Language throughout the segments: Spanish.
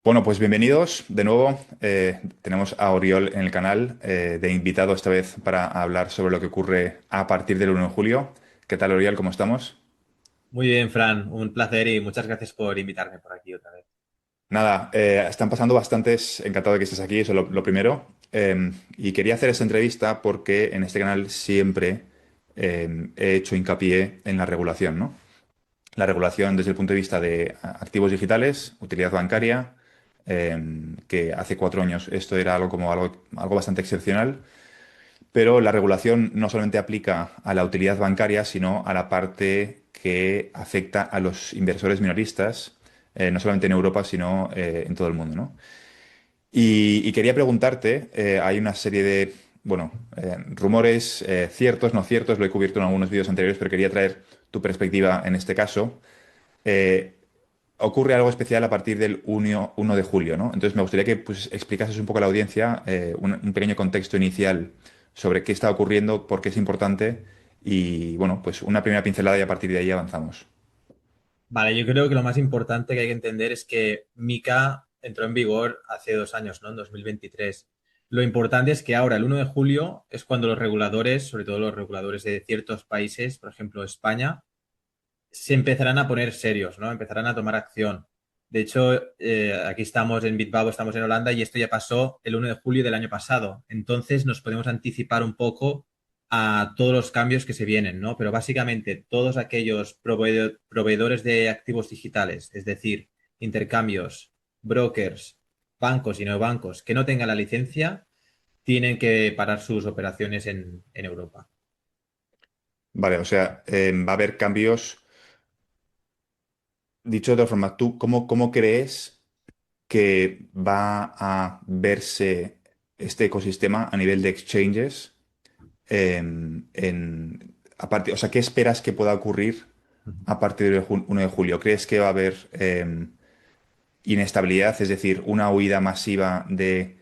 Bueno, pues bienvenidos de nuevo. Tenemos a Oriol en el canal de invitado esta vez para hablar sobre lo que ocurre a partir del 1 de julio. ¿Qué tal, Oriol? ¿Cómo estamos? Muy bien, Fran, un placer y muchas gracias por invitarme por aquí otra vez. Nada, están pasando bastantes. Encantado de que estés aquí, eso es lo primero. Y quería hacer esta entrevista porque en este canal siempre he hecho hincapié en la regulación, ¿no? La regulación desde el punto de vista de activos digitales, utilidad bancaria, que hace 4 años esto era algo bastante excepcional, pero la regulación no solamente aplica a la utilidad bancaria, sino a la parte que afecta a los inversores minoristas, no solamente en Europa, sino en todo el mundo, ¿no? Y quería preguntarte, hay una serie de, bueno, rumores ciertos, no ciertos, lo he cubierto en algunos vídeos anteriores, pero quería traer tu perspectiva en este caso. Eh, Ocurre algo especial a partir del 1 de julio, ¿no? Entonces me gustaría que pues, explicases un poco a la audiencia un pequeño contexto inicial sobre qué está ocurriendo, por qué es importante y, bueno, pues una primera pincelada y a partir de ahí avanzamos. Vale, yo creo que lo más importante que hay que entender es que MiCA entró en vigor hace 2 años, ¿no? En 2023. Lo importante es que ahora, el 1 de julio, es cuando los reguladores, sobre todo los reguladores de ciertos países, por ejemplo España, se empezarán a poner serios, ¿no? Empezarán a tomar acción. De hecho, aquí estamos en Bitbabo, estamos en Holanda y esto ya pasó el 1 de julio del año pasado. Entonces nos podemos anticipar un poco a todos los cambios que se vienen, ¿no? Pero básicamente todos aquellos proveedores de activos digitales, es decir, intercambios, brokers, bancos y no bancos que no tengan la licencia, tienen que parar sus operaciones en Europa. Vale, o sea, va a haber cambios. Dicho de otra forma, ¿tú cómo crees que va a verse este ecosistema a nivel de exchanges? O sea, ¿qué esperas que pueda ocurrir a partir del 1 de julio? ¿Crees que va a haber inestabilidad, es decir, una huida masiva de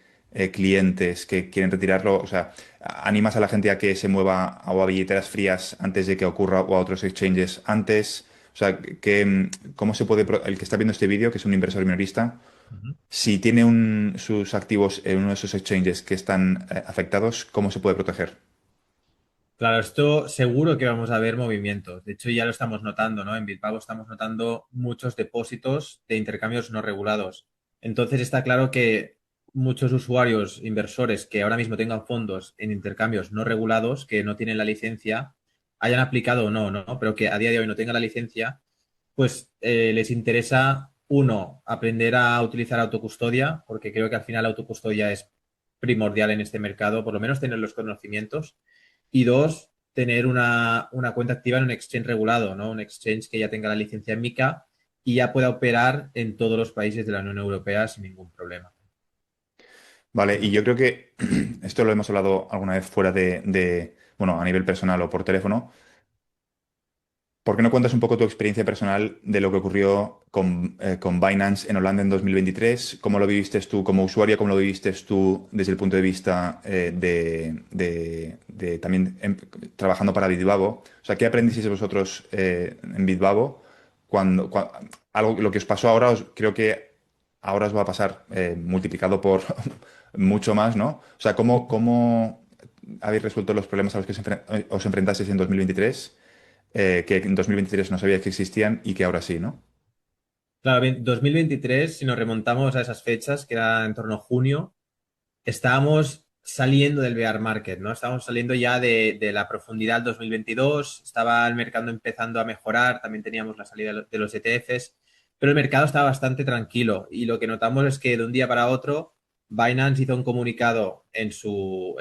clientes que quieren retirarlo? O sea, ¿animas a la gente a que se mueva o a billeteras frías antes de que ocurra o a otros exchanges antes? O sea, ¿cómo se puede, el que está viendo este vídeo, que es un inversor minorista, Ujú. si tiene sus activos en uno de esos exchanges que están afectados, ¿cómo se puede proteger? Claro, esto seguro que vamos a ver movimientos. De hecho, ya lo estamos notando, ¿no? En Bitpago estamos notando muchos depósitos de intercambios no regulados. Entonces está claro que muchos usuarios, inversores que ahora mismo tengan fondos en intercambios no regulados, que no tienen la licencia, hayan aplicado o no, ¿no? Pero que a día de hoy no tengan la licencia, pues les interesa, uno, aprender a utilizar autocustodia, porque creo que al final la autocustodia es primordial en este mercado, por lo menos tener los conocimientos. Y dos, tener una cuenta activa en un exchange regulado, ¿no? Un exchange que ya tenga la licencia MiCA y ya pueda operar en todos los países de la Unión Europea sin ningún problema. Vale, y yo creo que esto lo hemos hablado alguna vez fuera bueno, a nivel personal o por teléfono. ¿Por qué no cuentas un poco tu experiencia personal de lo que ocurrió con Binance en Holanda en 2023? ¿Cómo lo viviste tú como usuario? ¿Cómo lo viviste tú desde el punto de vista de también trabajando para Bitbavo? O sea, ¿qué aprendisteis vosotros en Bitbavo? Algo, lo que os pasó ahora, creo que ahora os va a pasar multiplicado por mucho más, ¿no? O sea, ¿cómo habéis resuelto los problemas a los que os enfrentasteis en 2023? Que en 2023 no sabía que existían y que ahora sí, ¿no? Claro, bien, 2023, si nos remontamos a esas fechas, que era en torno a junio, estábamos saliendo del bear market, ¿no? Estábamos saliendo ya de la profundidad del 2022, estaba el mercado empezando a mejorar, también teníamos la salida de los ETFs, pero el mercado estaba bastante tranquilo y lo que notamos es que de un día para otro Binance hizo un comunicado en su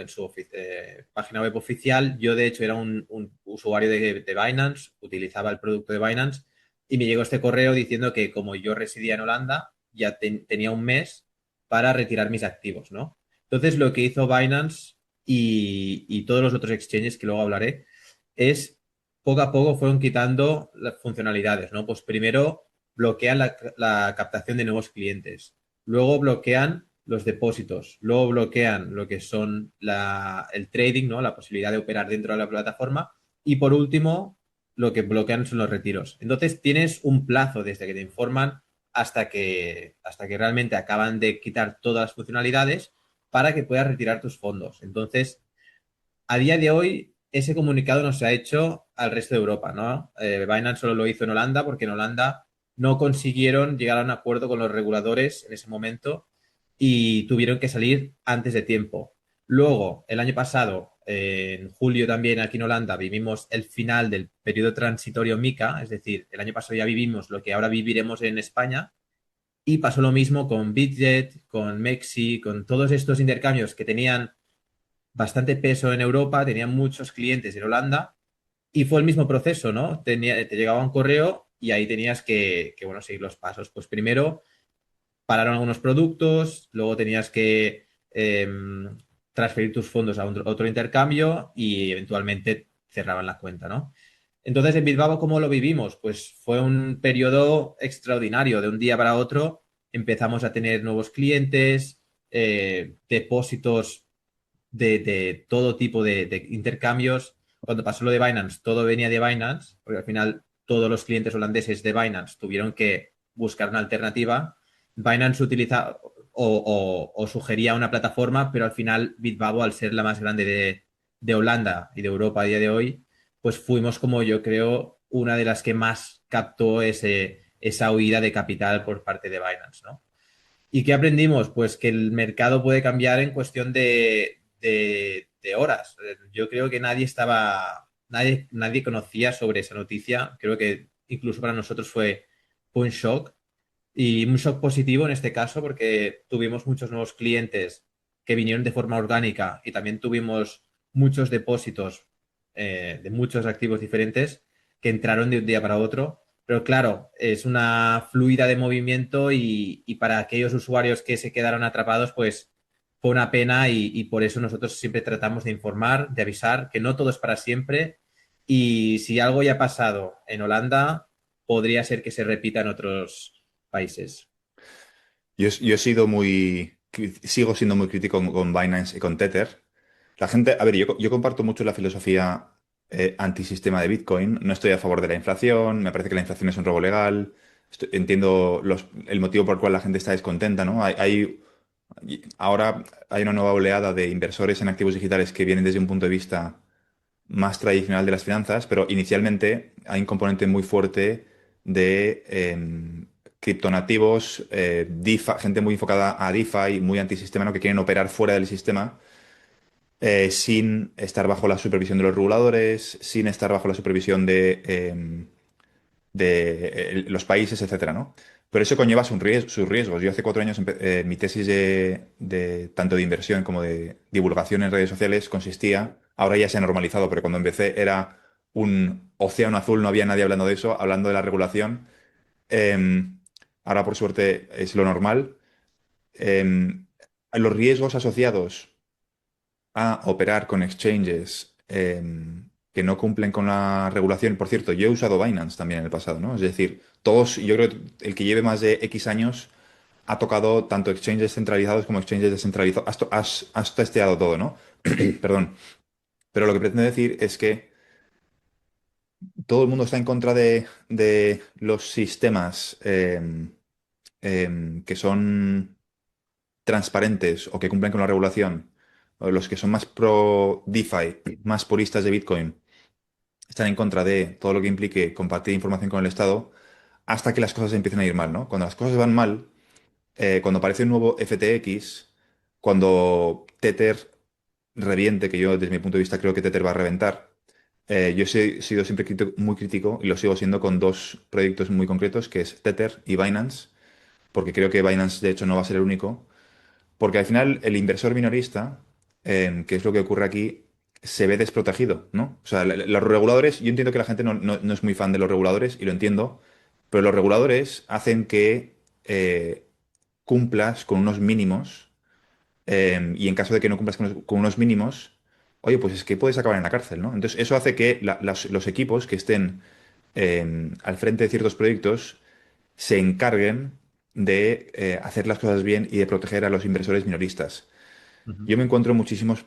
página web oficial. Yo, de hecho, era un usuario de Binance, utilizaba el producto de Binance y me llegó este correo diciendo que como yo residía en Holanda, ya tenía un mes para retirar mis activos, ¿no? Entonces, lo que hizo Binance y todos los otros exchanges que luego hablaré es poco a poco fueron quitando las funcionalidades, ¿no? Pues primero bloquean la captación de nuevos clientes, luego bloquean los depósitos, luego bloquean lo que son el trading, ¿no? La posibilidad de operar dentro de la plataforma y por último lo que bloquean son los retiros. Entonces tienes un plazo desde que te informan hasta que realmente acaban de quitar todas las funcionalidades para que puedas retirar tus fondos. Entonces, a día de hoy, ese comunicado no se ha hecho al resto de Europa, ¿no? Binance solo lo hizo en Holanda porque en Holanda no consiguieron llegar a un acuerdo con los reguladores en ese momento y tuvieron que salir antes de tiempo. Luego, el año pasado, en julio también aquí en Holanda, vivimos el final del periodo transitorio MiCA, es decir, el año pasado ya vivimos lo que ahora viviremos en España y pasó lo mismo con Bitget, con Mexi, con todos estos intercambios que tenían bastante peso en Europa, tenían muchos clientes en Holanda y fue el mismo proceso, ¿no? Te llegaba un correo y ahí tenías bueno, seguir los pasos. Pues primero pararon algunos productos, luego tenías que transferir tus fondos a otro intercambio y eventualmente cerraban la cuenta, ¿no? Entonces, en Bilbao, ¿cómo lo vivimos? Pues fue un periodo extraordinario. De un día para otro empezamos a tener nuevos clientes, depósitos de todo tipo de intercambios. Cuando pasó lo de Binance, todo venía de Binance, porque al final todos los clientes holandeses de Binance tuvieron que buscar una alternativa. Binance utiliza o sugería una plataforma, pero al final Bitbabo, al ser la más grande de Holanda y de Europa a día de hoy, pues fuimos como yo creo una de las que más captó esa huida de capital por parte de Binance, ¿no? ¿Y qué aprendimos? Pues que el mercado puede cambiar en cuestión de horas. Yo creo que nadie conocía sobre esa noticia. Creo que incluso para nosotros fue un shock y un shock positivo en este caso porque tuvimos muchos nuevos clientes que vinieron de forma orgánica y también tuvimos muchos depósitos de muchos activos diferentes que entraron de un día para otro. Pero claro, es una fluida de movimiento y para aquellos usuarios que se quedaron atrapados, pues fue una pena y por eso nosotros siempre tratamos de informar, de avisar que no todo es para siempre y si algo ya ha pasado en Holanda, podría ser que se repita en otros países. Yo he sido sigo siendo muy crítico con Binance y con Tether. La gente, a ver, yo comparto mucho la filosofía antisistema de Bitcoin. No estoy a favor de la inflación, me parece que la inflación es un robo legal. Entiendo el motivo por el cual la gente está descontenta, ¿no? Ahora hay una nueva oleada de inversores en activos digitales que vienen desde un punto de vista más tradicional de las finanzas, pero inicialmente hay un componente muy fuerte de criptonativos, gente muy enfocada a DeFi, muy antisistema, ¿no? Que quieren operar fuera del sistema sin estar bajo la supervisión de los reguladores, sin estar bajo la supervisión de los países, etcétera, ¿no? Pero eso conlleva sus riesgos. Yo hace 4 años, mi tesis tanto de inversión como de divulgación en redes sociales consistía, ahora ya se ha normalizado, pero cuando empecé era un océano azul, no había nadie hablando de eso, hablando de la regulación. Em, Ahora, por suerte, es lo normal. Em, los riesgos asociados a operar con exchanges que no cumplen con la regulación. Por cierto, yo he usado Binance también en el pasado, ¿no? Es decir, yo creo que el que lleve más de X años ha tocado tanto exchanges centralizados como exchanges descentralizados. Has testeado todo, ¿no? Perdón. Pero lo que pretendo decir es que todo el mundo está en contra de los sistemas que son transparentes o que cumplen con la regulación, o los que son más pro DeFi, más puristas de Bitcoin, están en contra de todo lo que implique compartir información con el Estado, hasta que las cosas empiecen a ir mal, ¿no? Cuando las cosas van mal, cuando aparece un nuevo FTX, cuando Tether reviente, que yo desde mi punto de vista creo que Tether va a reventar, he sido siempre muy crítico y lo sigo siendo con dos proyectos muy concretos, que es Tether y Binance, porque creo que Binance de hecho no va a ser el único. Porque al final el inversor minorista, que es lo que ocurre aquí, se ve desprotegido, ¿no? O sea, los reguladores, yo entiendo que la gente no es muy fan de los reguladores y lo entiendo, pero los reguladores hacen que cumplas con unos mínimos y en caso de que no cumplas con unos mínimos, oye, pues es que puedes acabar en la cárcel, ¿no? Entonces eso hace que los equipos que estén al frente de ciertos proyectos se encarguen de hacer las cosas bien y de proteger a los inversores minoristas. Ujú. Yo me encuentro muchísimos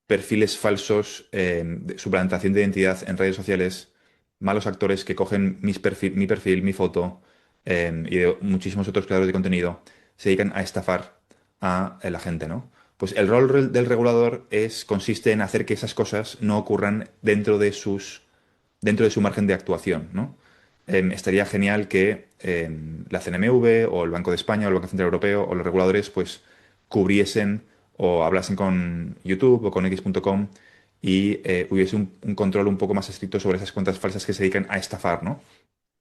perfiles falsos, de suplantación de identidad en redes sociales, malos actores que cogen mi perfil, mi foto, y de muchísimos otros creadores de contenido se dedican a estafar a la gente, ¿no? Pues el rol del regulador consiste en hacer que esas cosas no ocurran dentro de su margen de actuación, ¿no? Estaría genial que la CNMV o el Banco de España o el Banco Central Europeo o los reguladores pues cubriesen o hablasen con YouTube o con X.com y hubiese un control un poco más estricto sobre esas cuentas falsas que se dedican a estafar, ¿no?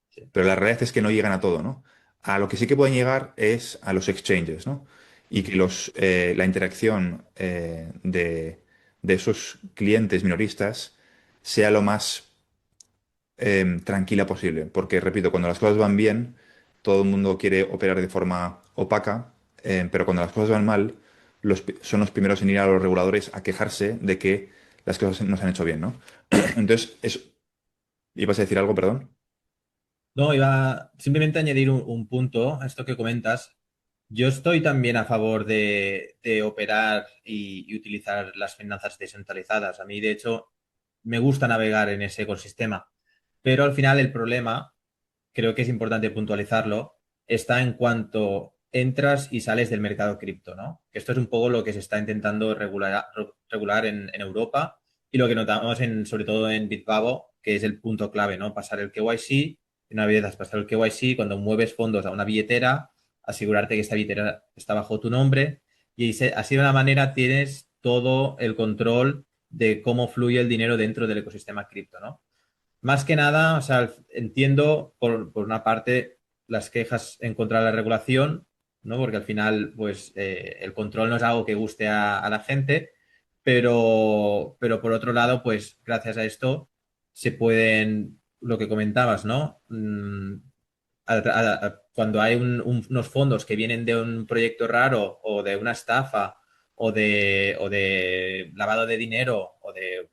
Sí. Pero la realidad es que no llegan a todo, ¿no? A lo que sí que pueden llegar es a los exchanges, ¿no? Y que la interacción de esos clientes minoristas sea lo más tranquila posible. Porque, repito, cuando las cosas van bien, todo el mundo quiere operar de forma opaca, pero cuando las cosas van mal, son los primeros en ir a los reguladores a quejarse de que las cosas no se han hecho bien, ¿no? Entonces, ¿ibas a decir algo, perdón? No, iba simplemente a añadir un punto a esto que comentas. Yo estoy también a favor de operar y utilizar las finanzas descentralizadas. A mí, de hecho, me gusta navegar en ese ecosistema. Pero al final el problema, creo que es importante puntualizarlo, está en cuanto entras y sales del mercado cripto, ¿no? Que esto es un poco lo que se está intentando regular en Europa y lo que notamos sobre todo en Bitbabo, que es el punto clave, ¿no? Pasar el KYC, y una vez has pasado el KYC, cuando mueves fondos a una billetera, asegurarte que esta billetera está bajo tu nombre y así de una manera tienes todo el control de cómo fluye el dinero dentro del ecosistema cripto, ¿no? Más que nada, o sea, entiendo por una parte las quejas en contra de la regulación, ¿no? Porque al final, pues, el control no es algo que guste a la gente, pero por otro lado, pues, gracias a esto se pueden, lo que comentabas, ¿no? Cuando hay unos fondos que vienen de un proyecto raro o de una estafa o de lavado de dinero o de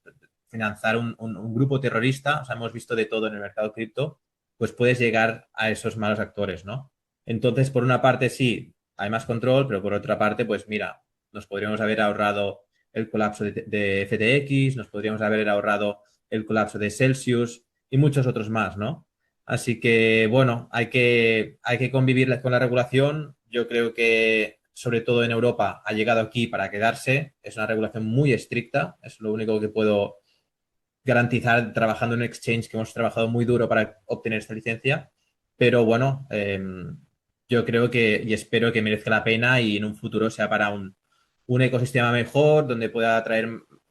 financiar un grupo terrorista, o sea, hemos visto de todo en el mercado cripto, pues puedes llegar a esos malos actores, ¿no? Entonces, por una parte sí, hay más control, pero por otra parte, pues mira, nos podríamos haber ahorrado el colapso de FTX, nos podríamos haber ahorrado el colapso de Celsius y muchos otros más, ¿no? Así que, bueno, hay que convivir con la regulación. Yo creo que, sobre todo en Europa, ha llegado aquí para quedarse. Es una regulación muy estricta. Es lo único que puedo garantizar trabajando en un exchange que hemos trabajado muy duro para obtener esta licencia. Pero bueno, yo creo que y espero que merezca la pena y en un futuro sea para un ecosistema mejor, donde pueda atraer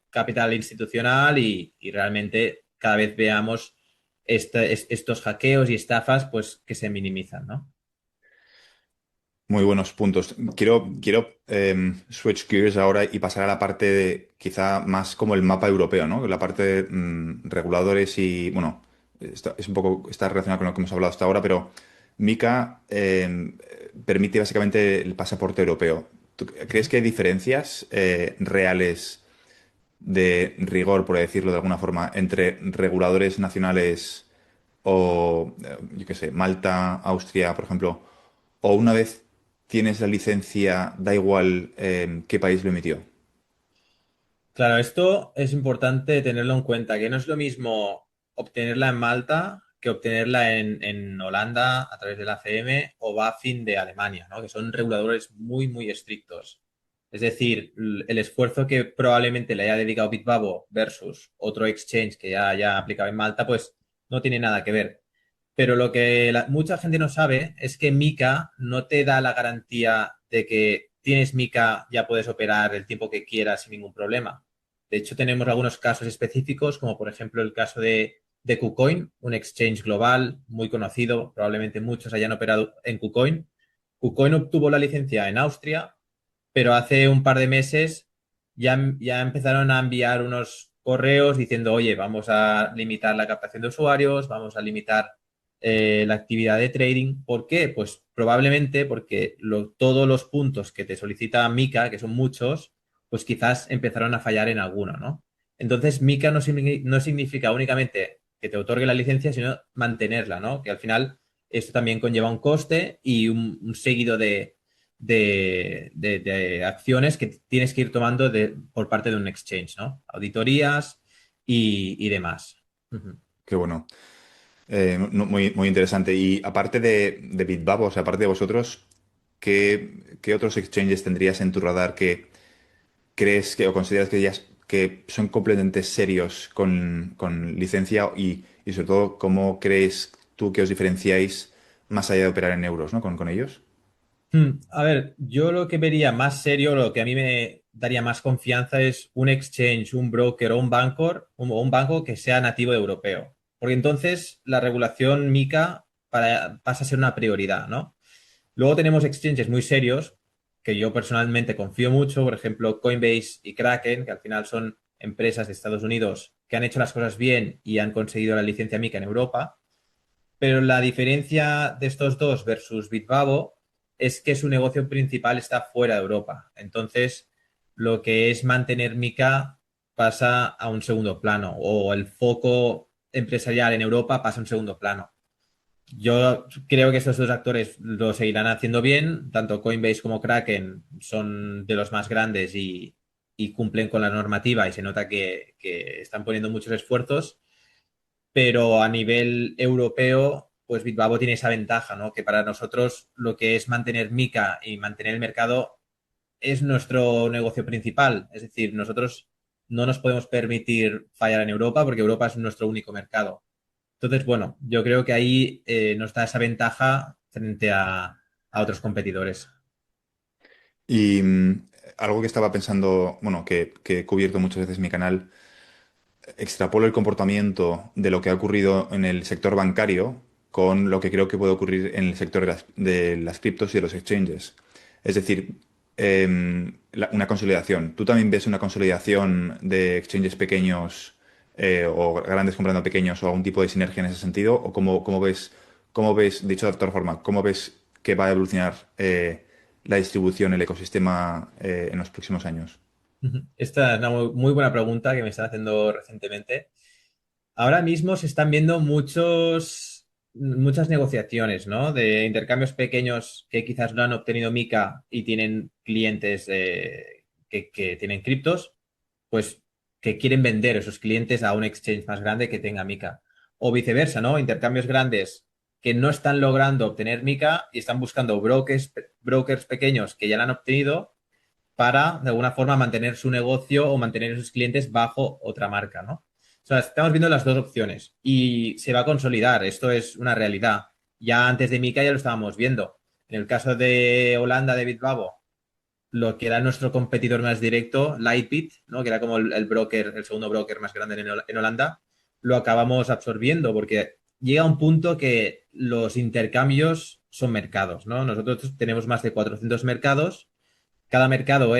capital institucional y realmente cada vez veamos estos hackeos y estafas pues que se minimizan, ¿no? Muy buenos puntos. Quiero switch gears ahora y pasar a la parte de quizá más como el mapa europeo, ¿no? La parte de reguladores y, bueno, es un poco, está relacionado con lo que hemos hablado hasta ahora, pero MiCA permite básicamente el pasaporte europeo. ¿Tú crees que hay diferencias reales de rigor, por decirlo de alguna forma, entre reguladores nacionales o, yo qué sé, Malta, Austria, por ejemplo, o una vez tienes la licencia, da igual qué país lo emitió? Claro, esto es importante tenerlo en cuenta, que no es lo mismo obtenerla en Malta que obtenerla en Holanda a través de la CM o BaFin de Alemania, ¿no? Que son reguladores muy, muy estrictos. Es decir, el esfuerzo que probablemente le haya dedicado Bitbabo versus otro exchange que ya haya aplicado en Malta, pues no tiene nada que ver. Pero lo que mucha gente no sabe es que Mica no te da la garantía de que tienes Mica, ya puedes operar el tiempo que quieras sin ningún problema. De hecho, tenemos algunos casos específicos, como por ejemplo el caso de KuCoin, un exchange global muy conocido, probablemente muchos hayan operado en KuCoin. KuCoin obtuvo la licencia en Austria, pero hace un par de meses ya empezaron a enviar unos correos diciendo, oye, vamos a limitar la captación de usuarios, vamos a limitar la actividad de trading. ¿Por qué? Pues probablemente porque todos los puntos que te solicita Mica, que son muchos, pues quizás empezaron a fallar en alguno, ¿no? Entonces, Mica no significa únicamente que te otorgue la licencia, sino mantenerla, ¿no? Que al final esto también conlleva un coste y un seguido de acciones que tienes que ir tomando por parte de un exchange, ¿no? Auditorías y demás. Ujú. Qué bueno. Muy, muy interesante. Y aparte de Bitbabo, o sea, aparte de vosotros, ¿qué otros exchanges tendrías en tu radar que crees que o consideras que son completamente serios con licencia y sobre todo cómo crees tú que os diferenciáis más allá de operar en euros, ¿no? Con ellos? A ver, yo lo que vería más serio, lo que a mí me daría más confianza es un exchange, un broker o un banco, un banco que sea nativo europeo. Porque entonces la regulación MiCA pasa a ser una prioridad, ¿no? Luego tenemos exchanges muy serios que yo personalmente confío mucho, por ejemplo, Coinbase y Kraken, que al final son empresas de Estados Unidos que han hecho las cosas bien y han conseguido la licencia MiCA en Europa. Pero la diferencia de estos dos versus Bitbabo es que su negocio principal está fuera de Europa. Entonces, lo que es mantener MiCA pasa a un segundo plano o el foco empresarial en Europa pasa a un segundo plano. Yo creo que estos dos actores lo seguirán haciendo bien, tanto Coinbase como Kraken son de los más grandes y cumplen con la normativa y se nota que están poniendo muchos esfuerzos, pero a nivel europeo, pues Bitbabo tiene esa ventaja, ¿no? Que para nosotros lo que es mantener MiCA y mantener el mercado es nuestro negocio principal. Es decir, nosotros no nos podemos permitir fallar en Europa porque Europa es nuestro único mercado. Entonces, bueno, yo creo que ahí nos da esa ventaja frente a otros competidores. Y algo que estaba pensando, bueno, que he cubierto muchas veces en mi canal, extrapolo el comportamiento de lo que ha ocurrido en el sector bancario con lo que creo que puede ocurrir en el sector de las criptos y de los exchanges. Es decir, una consolidación. ¿Tú también ves una consolidación de exchanges pequeños o grandes comprando pequeños o algún tipo de sinergia en ese sentido? ¿O cómo ves, dicho de otra forma, cómo ves que va a evolucionar la distribución, el ecosistema en los próximos años? Ujú. Esta es una muy buena pregunta que me están haciendo recientemente. Ahora mismo se están viendo muchas negociaciones, ¿no? De intercambios pequeños que quizás no han obtenido MiCA y tienen clientes que tienen criptos, pues que quieren vender esos clientes a un exchange más grande que tenga MiCA. O viceversa, ¿no? Intercambios grandes que no están logrando obtener MiCA y están buscando brokers pequeños que ya la han obtenido para, de alguna forma, mantener su negocio o mantener a sus clientes bajo otra marca, ¿no? O sea, estamos viendo las dos opciones y se va a consolidar. Esto es una realidad. Ya antes de Mica ya lo estábamos viendo. En el caso de Holanda, de Bitbabo, lo que era nuestro competidor más directo, Lightbit, ¿no? Que era como el broker, el segundo broker más grande en Holanda, lo acabamos absorbiendo porque llega un punto que los intercambios son mercados, ¿no? Nosotros tenemos más de 400 mercados, cada mercado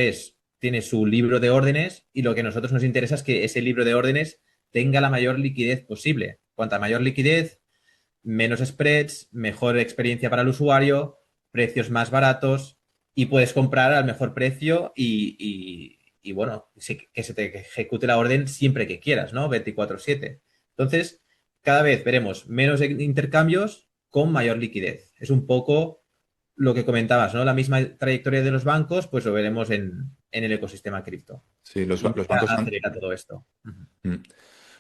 tiene su libro de órdenes y lo que a nosotros nos interesa es que ese libro de órdenes tenga la mayor liquidez posible. Cuanta mayor liquidez, menos spreads, mejor experiencia para el usuario, precios más baratos y puedes comprar al mejor precio y bueno, que se te ejecute la orden siempre que quieras, ¿no? 24/7. Entonces, cada vez veremos menos intercambios con mayor liquidez. Es un poco lo que comentabas, ¿no? La misma trayectoria de los bancos, pues lo veremos en el ecosistema cripto. Sí, los, Y ba- los bancos han, acelera todo esto. Ujú. mm,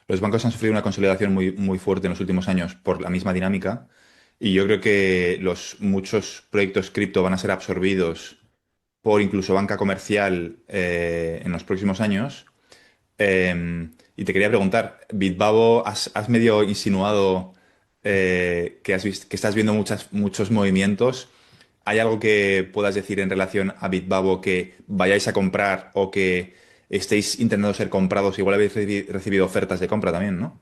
los bancos han sufrido una consolidación muy, muy fuerte en los últimos años por la misma dinámica y yo creo que muchos proyectos cripto van a ser absorbidos por incluso banca comercial en los próximos años. Y te quería preguntar, Bitbabo, has medio insinuado que estás viendo muchos movimientos. ¿Hay algo que puedas decir en relación a Bitbabo que vayáis a comprar o que estéis intentando ser comprados? Igual habéis recibido ofertas de compra también, ¿no?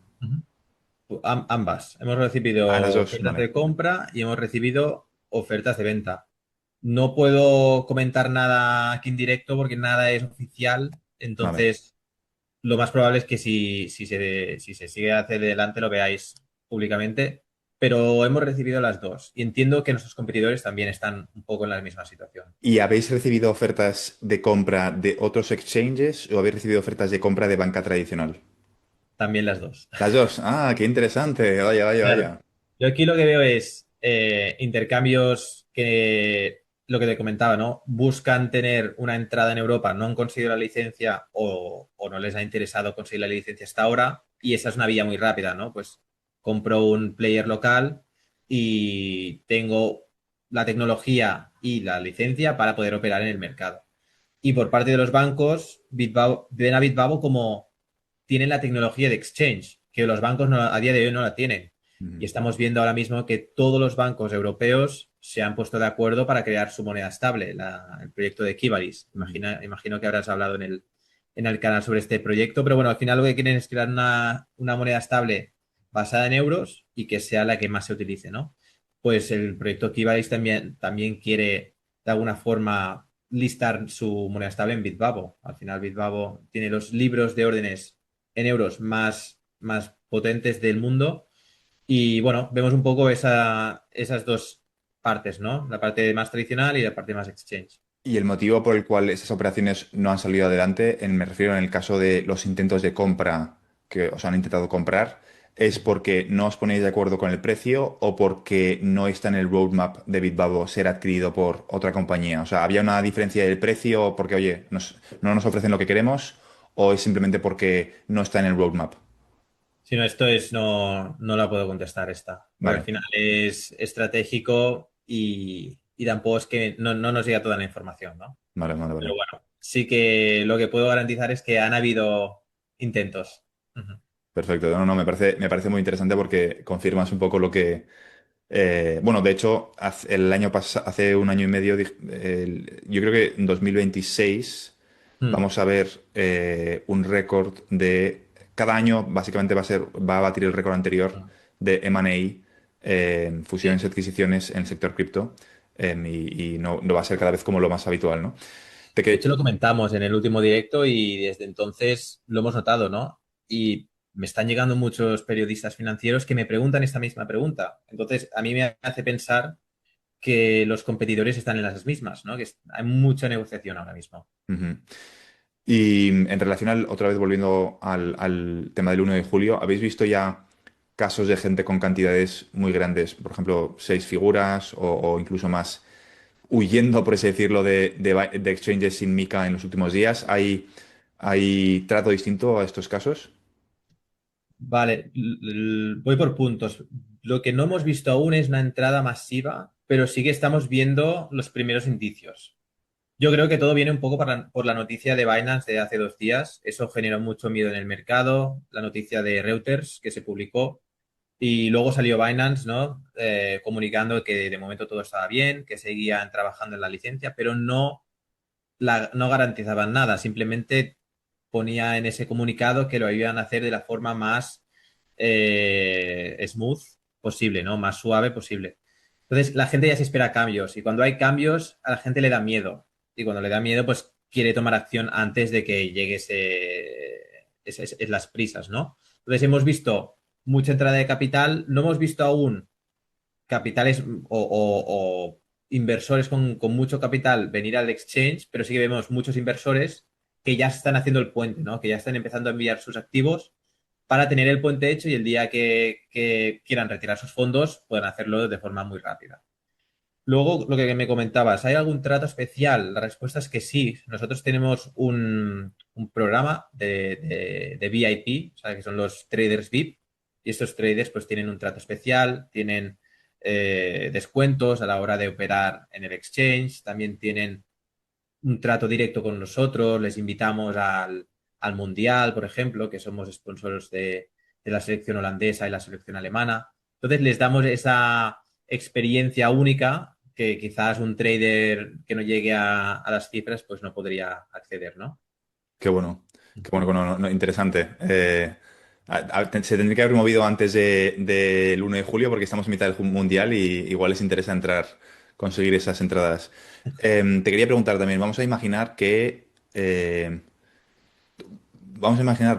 Ambas. Hemos Ah, recibido las dos, ofertas vale. de compra y hemos recibido ofertas de venta. No puedo comentar nada aquí en directo porque nada es oficial. Vale. Entonces, lo más probable es que si se sigue hacia adelante lo veáis públicamente. Pero hemos recibido las dos. Y entiendo que nuestros competidores también están un poco en la misma situación. ¿Y habéis recibido ofertas de compra de otros exchanges o habéis recibido ofertas de compra de banca tradicional? También las dos. Las dos. Ah, qué interesante. Vaya, vaya, Claro. vaya. Yo aquí lo que veo es intercambios que, lo que te comentaba, ¿no? Buscan tener una entrada en Europa, no han conseguido la licencia o no les ha interesado conseguir la licencia hasta ahora y esa es una vía muy rápida, ¿no? Pues compro un player local y tengo la tecnología y la licencia para poder operar en el mercado. Y por parte de los bancos, ven a Bitbabo como tienen la tecnología de exchange, que los bancos a día de hoy no la tienen. Y Ujú. estamos viendo ahora mismo que todos los bancos europeos se han puesto de acuerdo para crear su moneda estable, el proyecto de Kivaris. Ujú. Imagino que habrás hablado en el canal sobre este proyecto, pero bueno, al final lo que quieren es crear una moneda estable basada en euros y que sea la que más se utilice, ¿no? Pues el proyecto Kivaris también quiere de alguna forma listar su moneda estable en Bitbabo. Al final Bitbabo tiene los libros de órdenes en euros más potentes del mundo y bueno, vemos un poco esas dos partes, ¿no? La parte más tradicional y la parte más exchange. Y el motivo por el cual esas operaciones no han salido adelante, me refiero en el caso de los intentos de compra que os han intentado comprar, ¿es porque no os ponéis de acuerdo con el precio o porque no está en el roadmap de Bitbabo ser adquirido por otra compañía? O sea, ¿había una diferencia del precio porque, oye, no nos ofrecen lo que queremos o es simplemente porque no está en el roadmap? Si no, no la puedo contestar esta, porque al Vale, final es estratégico y tampoco es que no nos llega toda la información, ¿no? vale, vale, Pero vale. bueno, sí que lo que puedo garantizar es que han habido intentos. Ujú. Perfecto. No, no, me parece muy interesante porque confirmas un poco lo que, bueno, de hecho, el año hace un año y medio, yo creo que en 2026 Mm. vamos a ver un récord de... Cada año básicamente va a batir el récord anterior de M&A, Sí. fusiones y adquisiciones en el sector cripto, y no va a ser cada vez como lo más habitual, ¿no? De De hecho, lo que, comentamos en el último directo y desde entonces lo hemos notado, ¿no? Y me están llegando muchos periodistas financieros que me preguntan esta misma pregunta. Entonces, a mí me hace pensar que los competidores están en las mismas, ¿no? Hay mucha negociación ahora mismo. Ujú. Y en relación otra vez volviendo al tema del 1 de julio, ¿habéis visto ya casos de gente con cantidades muy grandes, por ejemplo, 6 figuras o incluso más, huyendo, por así decirlo, de exchanges sin mica en los últimos días? ¿Hay trato distinto a estos casos? Vale, voy por puntos. Lo que no hemos visto aún es una entrada masiva, pero sí que estamos viendo los primeros indicios. Yo creo que todo viene un poco por la noticia de Binance de hace 2 días. Eso generó mucho miedo en el mercado. La noticia de Reuters que se publicó y luego salió Binance, ¿no? Comunicando que de momento todo estaba bien, que seguían trabajando en la licencia, pero no garantizaban nada. Simplemente ponía en ese comunicado que lo iban a hacer de la forma más smooth posible, ¿no? Más suave posible. Entonces, la gente ya se espera cambios y cuando hay cambios, a la gente le da miedo. Y cuando le da miedo, pues quiere tomar acción antes de que llegue las prisas, ¿no? Entonces, hemos visto mucha entrada de capital, no hemos visto aún capitales o inversores con mucho capital venir al exchange, pero sí que vemos muchos inversores que ya están haciendo el puente, ¿no? Que ya están empezando a enviar sus activos para tener el puente hecho y el día que quieran retirar sus fondos puedan hacerlo de forma muy rápida. Luego, lo que me comentabas, ¿hay algún trato especial? La respuesta es que sí. Nosotros tenemos un programa de VIP, o sea, que son los traders VIP, y estos traders pues tienen un trato especial, tienen descuentos a la hora de operar en el exchange, también tienen un trato directo con nosotros, les invitamos al Mundial, por ejemplo, que somos sponsors de la selección holandesa y la selección alemana. Entonces les damos esa experiencia única que quizás un trader que no llegue a las cifras pues no podría acceder, ¿no? Qué bueno, interesante. Se tendría que haber movido antes del 1 de julio porque estamos en mitad del mundial y igual les interesa conseguir esas entradas. Te quería preguntar también, vamos a imaginar,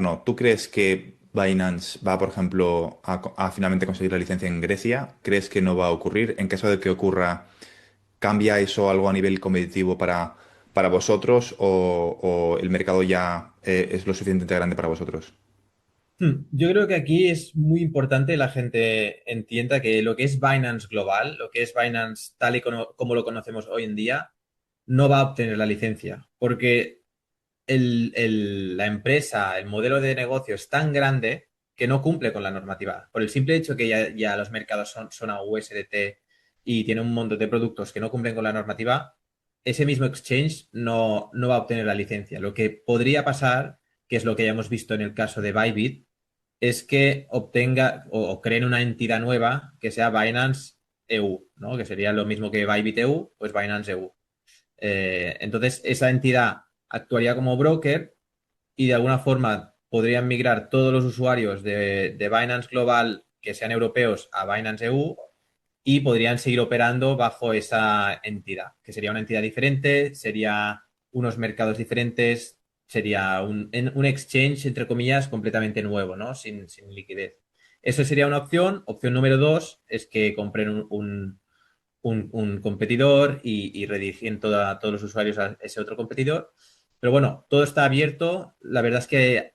no, ¿tú crees que Binance va, por ejemplo, a finalmente conseguir la licencia en Grecia? ¿Crees que no va a ocurrir? En caso de que ocurra, ¿cambia eso algo a nivel competitivo para vosotros o el mercado ya es lo suficientemente grande para vosotros? Yo creo que aquí es muy importante la gente entienda que lo que es Binance Global, lo que es Binance tal y como lo conocemos hoy en día, no va a obtener la licencia, porque la empresa, el modelo de negocio es tan grande que no cumple con la normativa. Por el simple hecho que ya los mercados son a USDT y tiene un montón de productos que no cumplen con la normativa, ese mismo exchange no va a obtener la licencia. Lo que podría pasar, que es lo que ya hemos visto en el caso de Bybit, es que obtenga o creen una entidad nueva que sea Binance EU, ¿no? Que sería lo mismo que Bybit EU, pues Binance EU. Entonces, esa entidad actuaría como broker y de alguna forma podrían migrar todos los usuarios de Binance Global que sean europeos a Binance EU y podrían seguir operando bajo esa entidad, que sería una entidad diferente, sería unos mercados diferentes, sería un exchange, entre comillas, completamente nuevo, ¿no? Sin liquidez. Eso sería una opción. Opción número dos es que compren un competidor y redirigen todos los usuarios a ese otro competidor. Pero bueno, todo está abierto. La verdad es que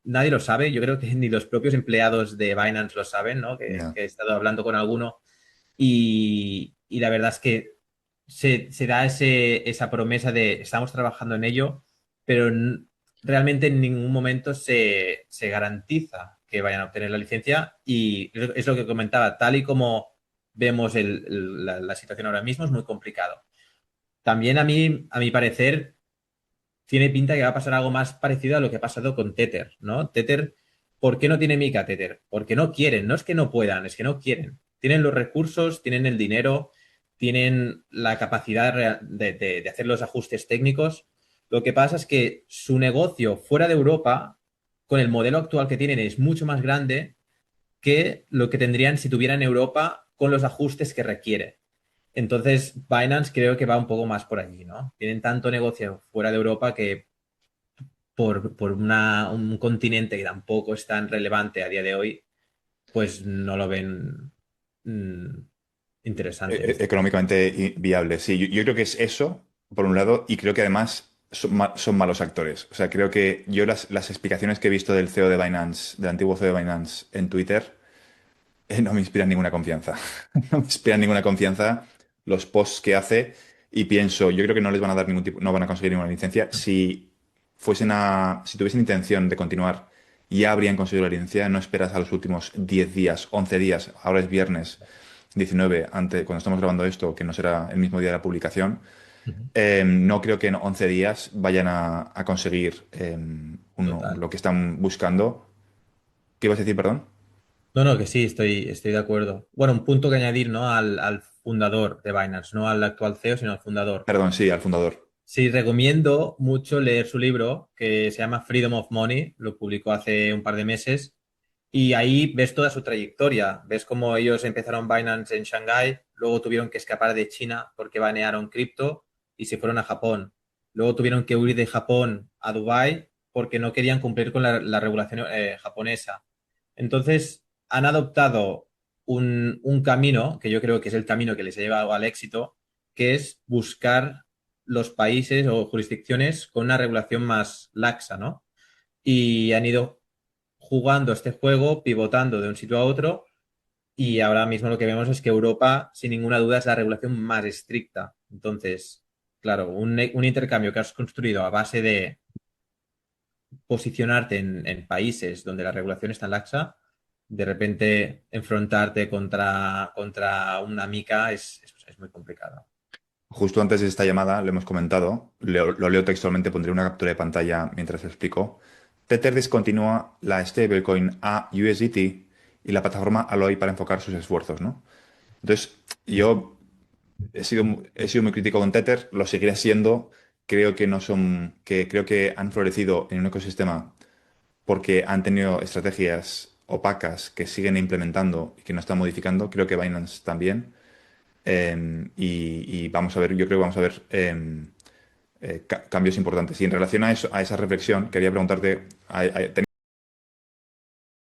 nadie lo sabe. Yo creo que ni los propios empleados de Binance lo saben, ¿no? Ya. Que he estado hablando con alguno y la verdad es que se da esa promesa de estamos trabajando en ello, pero realmente en ningún momento se garantiza que vayan a obtener la licencia y es lo que comentaba, tal y como vemos la situación ahora mismo, es muy complicado. También a mi parecer, tiene pinta que va a pasar algo más parecido a lo que ha pasado con Tether, ¿no? Tether, ¿por qué no tiene mica Tether? Porque no quieren, no es que no puedan, es que no quieren. Tienen los recursos, tienen el dinero, tienen la capacidad de hacer los ajustes técnicos. Lo que pasa es que su negocio fuera de Europa, con el modelo actual que tienen, es mucho más grande que lo que tendrían si tuvieran Europa con los ajustes que requiere. Entonces, Binance creo que va un poco más por allí, ¿no? Tienen tanto negocio fuera de Europa que por un continente que tampoco es tan relevante a día de hoy, pues no lo ven mm, interesante en este caso. Económicamente viable, sí. Yo creo que es eso, por un lado, y creo que además son malos actores. O sea, creo que yo las explicaciones que he visto del CEO de Binance, del antiguo CEO de Binance en Twitter, no me inspiran ninguna confianza. No me inspiran ninguna confianza los posts que hace y pienso, yo creo que no les van a dar ningún tipo, no van a conseguir ninguna licencia. Si tuviesen intención de continuar, ya habrían conseguido la licencia. No esperas a los últimos 10 días, 11 días, ahora es viernes 19, cuando estamos grabando esto, que no será el mismo día de la publicación. Ujú. No creo que en 11 días vayan a conseguir Total. lo que están buscando. ¿Qué ibas a decir, perdón? No, no, que sí, estoy de acuerdo. Bueno, un punto que añadir, ¿no? Al fundador de Binance, no al actual CEO, sino al fundador. Perdón, sí, al fundador. Sí, recomiendo mucho leer su libro que se llama Freedom of Money, lo publicó hace un par de meses y ahí ves toda su trayectoria, ves cómo ellos empezaron Binance en Shanghái, luego tuvieron que escapar de China porque banearon cripto y se fueron a Japón. Luego tuvieron que huir de Japón a Dubái porque no querían cumplir con la regulación japonesa. Entonces han adoptado un camino, que yo creo que es el camino que les ha llevado al éxito, que es buscar los países o jurisdicciones con una regulación más laxa, ¿no? Y han ido jugando este juego, pivotando de un sitio a otro, y ahora mismo lo que vemos es que Europa, sin ninguna duda, es la regulación más estricta. Entonces, claro, un intercambio que has construido a base de posicionarte en países donde la regulación es tan laxa, de repente enfrentarte contra una mica es muy complicado. Justo antes de esta llamada le hemos comentado, lo leo textualmente, pondré una captura de pantalla mientras explico. Tether descontinúa la stablecoin AUSDT y la plataforma Alloy para enfocar sus esfuerzos, ¿no? Entonces, yo he sido muy crítico con Tether, lo seguiré siendo. Creo que no son, que creo que han florecido en un ecosistema porque han tenido estrategias opacas que siguen implementando y que no están modificando. Creo que Binance también. Y vamos a ver, yo creo que vamos a ver cambios importantes. Y en relación a eso, a esa reflexión, quería preguntarte,